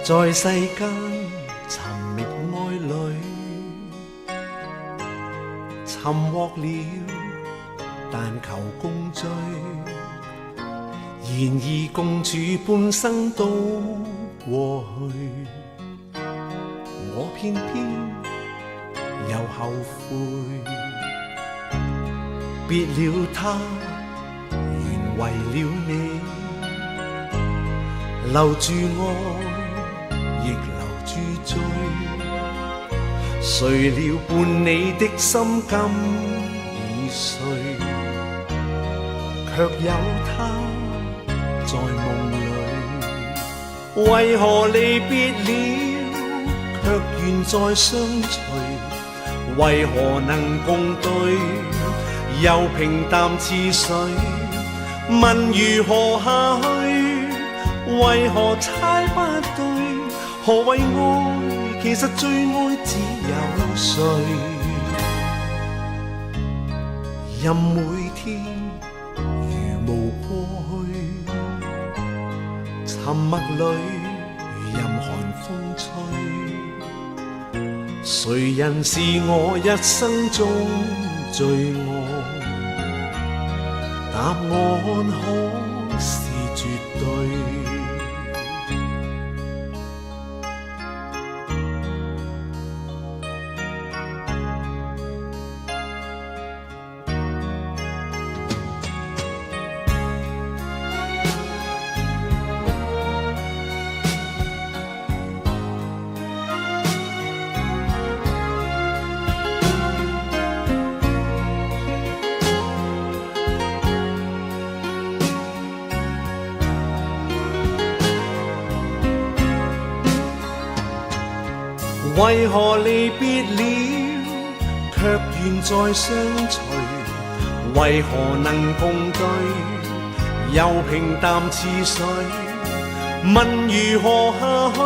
在世間尋覓愛侶，尋獲了，但求共聚。然而共處半生都過去，我偏偏又後悔。別了他，原為了你，留住愛，亦留住罪。誰料伴你的心今已碎，卻有他在夢裏。為何離別了，卻願再相隨？為何能共對，又平淡似水？問如何下去，為何猜不對？何謂愛？其實最愛只有誰？任每天如無過去，沉默裏任寒風吹。誰人是我一生中最愛？答案可是絕對。為何離別了，卻願再相隨？為何能共對，又平淡似水？問如何下去，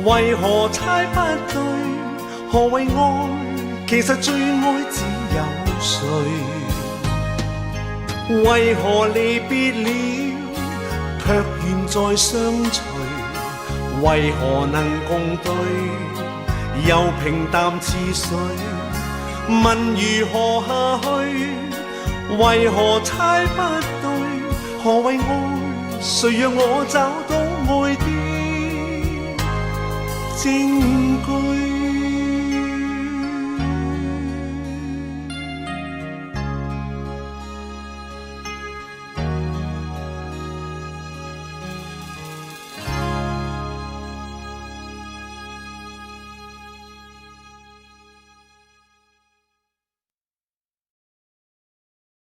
為何猜不對？何謂愛？其實最愛只有誰？為何離別了，卻願再相隨？為何能共對，又平淡似水？問如何下去，為何猜不對？何謂愛？誰讓我找到愛的證據？